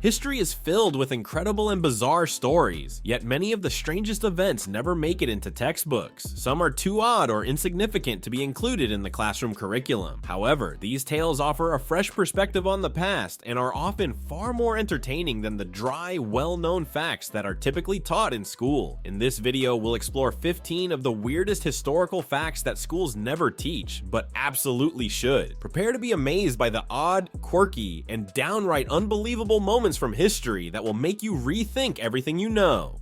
History is filled with incredible and bizarre stories, yet many of the strangest events never make it into textbooks. Some are too odd or insignificant to be included in the classroom curriculum. However, these tales offer a fresh perspective on the past and are often far more entertaining than the dry, well-known facts that are typically taught in school. In this video, we'll explore 15 of the weirdest historical facts that schools never teach, but absolutely should. Prepare to be amazed by the odd, quirky, and downright unbelievable moments from history that will make you rethink everything you know.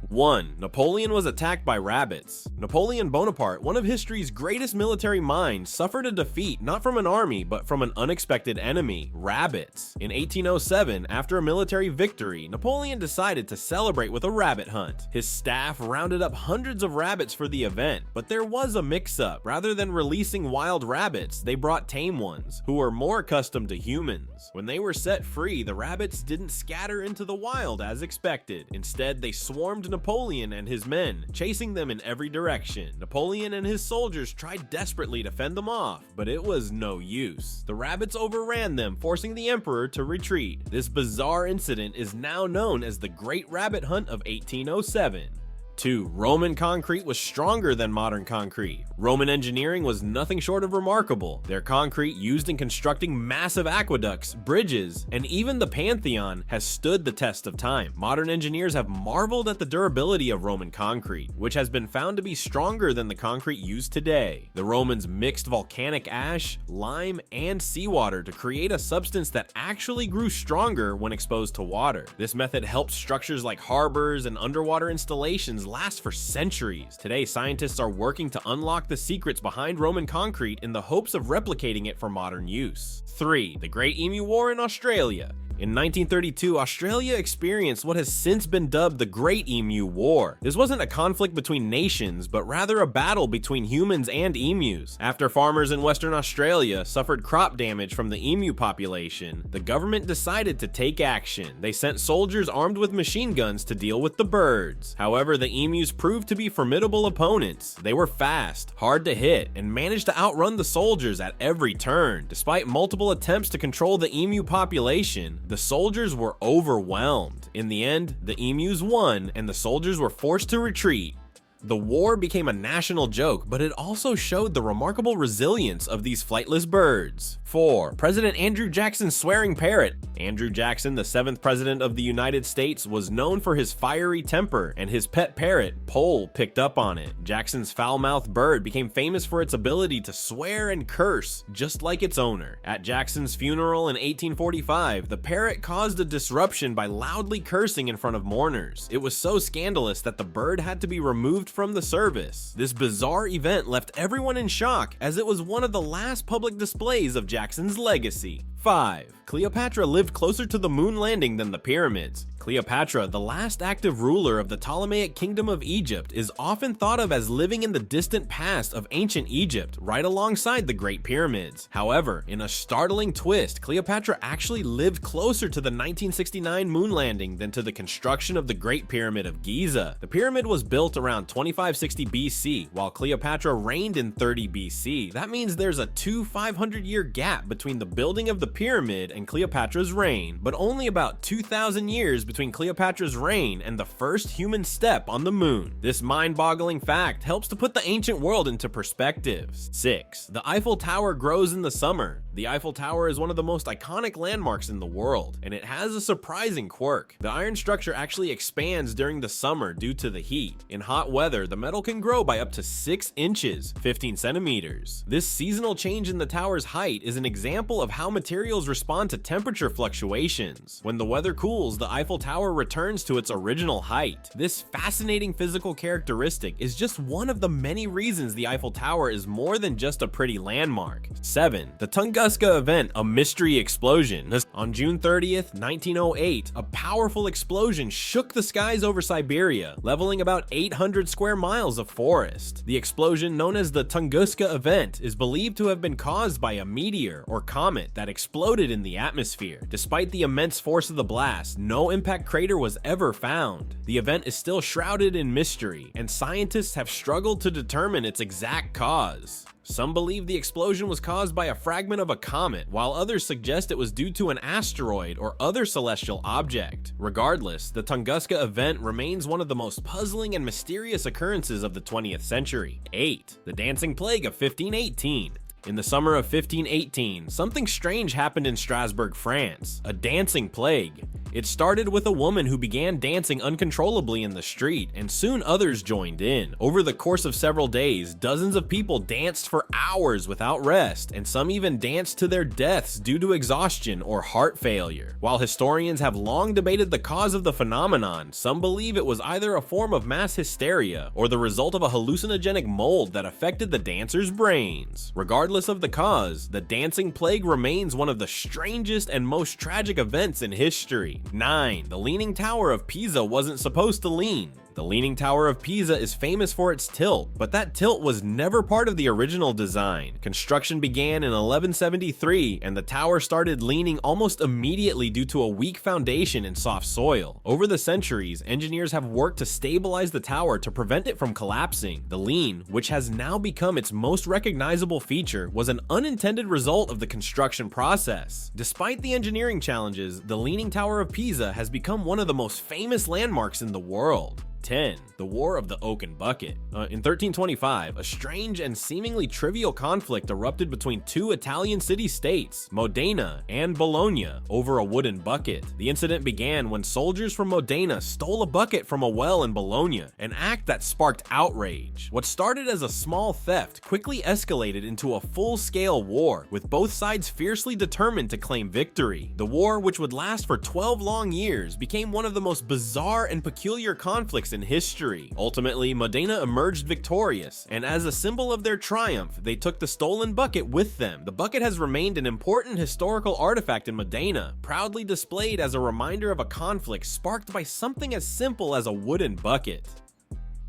1. Napoleon was attacked by rabbits. Napoleon Bonaparte, one of history's greatest military minds, suffered a defeat not from an army but from an unexpected enemy, rabbits. In 1807, after a military victory, Napoleon decided to celebrate with a rabbit hunt. His staff rounded up hundreds of rabbits for the event, but there was a mix-up. Rather than releasing wild rabbits, they brought tame ones, who were more accustomed to humans. When they were set free, the rabbits didn't scatter into the wild as expected. Instead, they swarmed Napoleon and his men, chasing them in every direction. Napoleon and his soldiers tried desperately to fend them off, but it was no use. The rabbits overran them, forcing the emperor to retreat. This bizarre incident is now known as the Great Rabbit Hunt of 1807. 2. Roman concrete was stronger than modern concrete. Roman engineering was nothing short of remarkable. Their concrete used in constructing massive aqueducts, bridges, and even the Pantheon has stood the test of time. Modern engineers have marveled at the durability of Roman concrete, which has been found to be stronger than the concrete used today. The Romans mixed volcanic ash, lime, and seawater to create a substance that actually grew stronger when exposed to water. This method helped structures like harbors and underwater installations last for centuries. Today, scientists are working to unlock the secrets behind Roman concrete in the hopes of replicating it for modern use. 3. The Great Emu War in Australia. In 1932, Australia experienced what has since been dubbed the Great Emu War. This wasn't a conflict between nations, but rather a battle between humans and emus. After farmers in Western Australia suffered crop damage from the emu population, the government decided to take action. They sent soldiers armed with machine guns to deal with the birds. However, the emus proved to be formidable opponents. They were fast, hard to hit, and managed to outrun the soldiers at every turn. Despite multiple attempts to control the emu population, the soldiers were overwhelmed. In the end, the emus won and the soldiers were forced to retreat. The war became a national joke, but it also showed the remarkable resilience of these flightless birds. 4. President Andrew Jackson's swearing parrot. Andrew Jackson, the 7th president of the United States, was known for his fiery temper, and his pet parrot, Pole, picked up on it. Jackson's foul-mouthed bird became famous for its ability to swear and curse, just like its owner. At Jackson's funeral in 1845, the parrot caused a disruption by loudly cursing in front of mourners. It was so scandalous that the bird had to be removed from the service. This bizarre event left everyone in shock, as it was one of the last public displays of Jackson's legacy. 5. Cleopatra lived closer to the moon landing than the pyramids. Cleopatra, the last active ruler of the Ptolemaic Kingdom of Egypt, is often thought of as living in the distant past of ancient Egypt, right alongside the Great Pyramids. However, in a startling twist, Cleopatra actually lived closer to the 1969 moon landing than to the construction of the Great Pyramid of Giza. The pyramid was built around 2560 BC, while Cleopatra reigned in 30 BC. That means there's a 500-year gap between the building of the pyramid and Cleopatra's reign, but only about 2,000 years between Cleopatra's reign and the first human step on the moon. This mind-boggling fact helps to put the ancient world into perspective. 6. The Eiffel Tower grows in the summer. The Eiffel Tower is one of the most iconic landmarks in the world, and it has a surprising quirk. The iron structure actually expands during the summer due to the heat. In hot weather, the metal can grow by up to 6 inches, 15 centimeters. This seasonal change in the tower's height is an example of how materials respond to temperature fluctuations. When the weather cools, the Eiffel Tower returns to its original height. This fascinating physical characteristic is just one of the many reasons the Eiffel Tower is more than just a pretty landmark. 7. The Tunguska event, a mystery explosion. On June 30th, 1908, a powerful explosion shook the skies over Siberia, leveling about 800 square miles of forest. The explosion, known as the Tunguska event, is believed to have been caused by a meteor or comet that exploded in the atmosphere. Despite the immense force of the blast, no impact crater was ever found. The event is still shrouded in mystery, and scientists have struggled to determine its exact cause. Some believe the explosion was caused by a fragment of a comet, while others suggest it was due to an asteroid or other celestial object. Regardless, the Tunguska event remains one of the most puzzling and mysterious occurrences of the 20th century. 8. The Dancing Plague of 1518. In the summer of 1518, something strange happened in Strasbourg, France, a dancing plague. It started with a woman who began dancing uncontrollably in the street, and soon others joined in. Over the course of several days, dozens of people danced for hours without rest, and some even danced to their deaths due to exhaustion or heart failure. While historians have long debated the cause of the phenomenon, some believe it was either a form of mass hysteria or the result of a hallucinogenic mold that affected the dancers' brains. Regardless of the cause, the dancing plague remains one of the strangest and most tragic events in history. 9. The Leaning Tower of Pisa wasn't supposed to lean. The Leaning Tower of Pisa is famous for its tilt, but that tilt was never part of the original design. Construction began in 1173, and the tower started leaning almost immediately due to a weak foundation in soft soil. Over the centuries, engineers have worked to stabilize the tower to prevent it from collapsing. The lean, which has now become its most recognizable feature, was an unintended result of the construction process. Despite the engineering challenges, the Leaning Tower of Pisa has become one of the most famous landmarks in the world. 10. The War of the Oaken Bucket. In 1325, a strange and seemingly trivial conflict erupted between two Italian city-states, Modena and Bologna, over a wooden bucket. The incident began when soldiers from Modena stole a bucket from a well in Bologna, an act that sparked outrage. What started as a small theft quickly escalated into a full-scale war, with both sides fiercely determined to claim victory. The war, which would last for 12 long years, became one of the most bizarre and peculiar conflicts in history. Ultimately, Modena emerged victorious, and as a symbol of their triumph, they took the stolen bucket with them. The bucket has remained an important historical artifact in Modena, proudly displayed as a reminder of a conflict sparked by something as simple as a wooden bucket.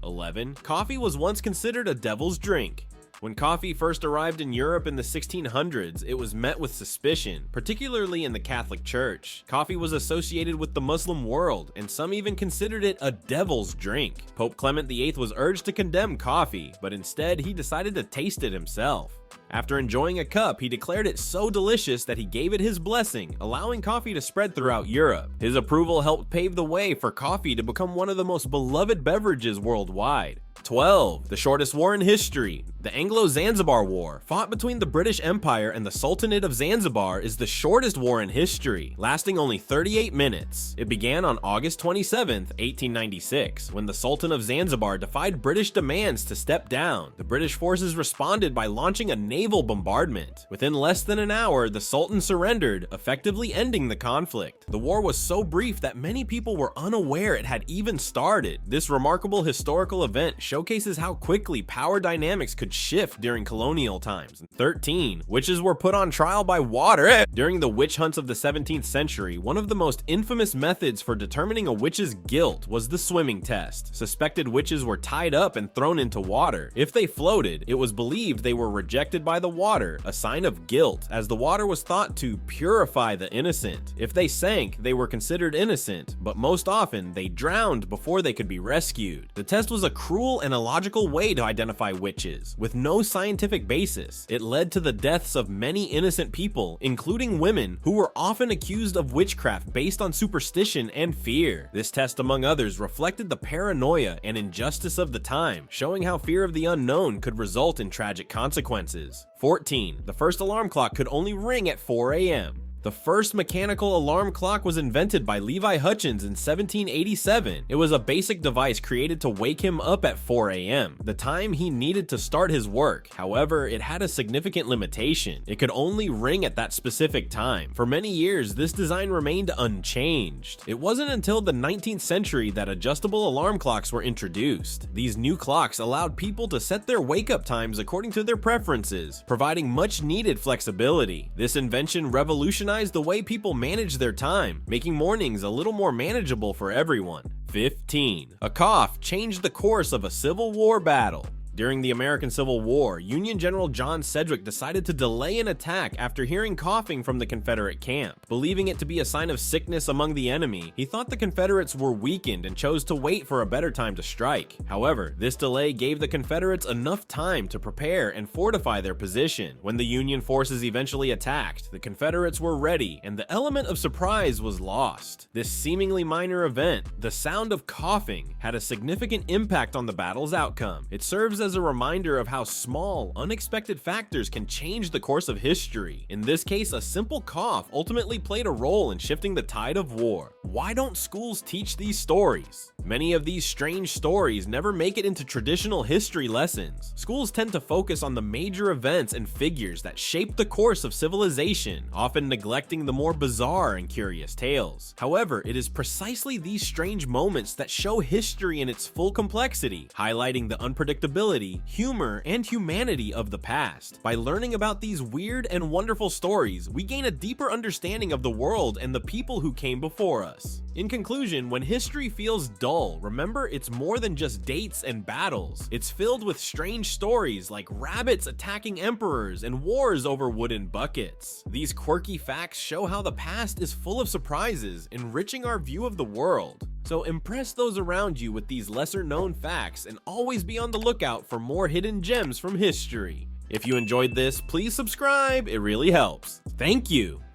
11. Coffee was once considered a devil's drink. When coffee first arrived in Europe in the 1600s, it was met with suspicion, particularly in the Catholic Church. Coffee was associated with the Muslim world, and some even considered it a devil's drink. Pope Clement VIII was urged to condemn coffee, but instead he decided to taste it himself. After enjoying a cup, he declared it so delicious that he gave it his blessing, allowing coffee to spread throughout Europe. His approval helped pave the way for coffee to become one of the most beloved beverages worldwide. 12. The shortest war in history. The Anglo-Zanzibar War, fought between the British Empire and the Sultanate of Zanzibar, is the shortest war in history, lasting only 38 minutes. It began on August 27, 1896, when the Sultan of Zanzibar defied British demands to step down. The British forces responded by launching a naval bombardment. Within less than an hour, the Sultan surrendered, effectively ending the conflict. The war was so brief that many people were unaware it had even started. This remarkable historical event showcases how quickly power dynamics could shift during colonial times. 13. Witches were put on trial by water. During the witch hunts of the 17th century, one of the most infamous methods for determining a witch's guilt was the swimming test. Suspected witches were tied up and thrown into water. If they floated, it was believed they were rejected by the water, a sign of guilt, as the water was thought to purify the innocent. If they sank, they were considered innocent, but most often they drowned before they could be rescued. The test was a cruel and illogical way to identify witches, with no scientific basis. It led to the deaths of many innocent people, including women, who were often accused of witchcraft based on superstition and fear. This test, among others, reflected the paranoia and injustice of the time, showing how fear of the unknown could result in tragic consequences. 14. The first alarm clock could only ring at 4 a.m. The first mechanical alarm clock was invented by Levi Hutchins in 1787. It was a basic device created to wake him up at 4 a.m., the time he needed to start his work. However, it had a significant limitation. It could only ring at that specific time. For many years, this design remained unchanged. It wasn't until the 19th century that adjustable alarm clocks were introduced. These new clocks allowed people to set their wake-up times according to their preferences, providing much-needed flexibility. This invention revolutionized the way people manage their time, making mornings a little more manageable for everyone. 15. A cough changed the course of a Civil War battle. During the American Civil War, Union General John Sedgwick decided to delay an attack after hearing coughing from the Confederate camp. Believing it to be a sign of sickness among the enemy, he thought the Confederates were weakened and chose to wait for a better time to strike. However, this delay gave the Confederates enough time to prepare and fortify their position. When the Union forces eventually attacked, the Confederates were ready, and the element of surprise was lost. This seemingly minor event, the sound of coughing, had a significant impact on the battle's outcome. It serves as a reminder of how small, unexpected factors can change the course of history. In this case, a simple cough ultimately played a role in shifting the tide of war. Why don't schools teach these stories? Many of these strange stories never make it into traditional history lessons. Schools tend to focus on the major events and figures that shaped the course of civilization, often neglecting the more bizarre and curious tales. However, it is precisely these strange moments that show history in its full complexity, highlighting the unpredictability, humor, and humanity of the past. By learning about these weird and wonderful stories, we gain a deeper understanding of the world and the people who came before us. In conclusion, when history feels dull, remember it's more than just dates and battles. It's filled with strange stories like rabbits attacking emperors and wars over wooden buckets. These quirky facts show how the past is full of surprises, enriching our view of the world. So impress those around you with these lesser known facts and always be on the lookout for more hidden gems from history. If you enjoyed this, please subscribe, it really helps. Thank you!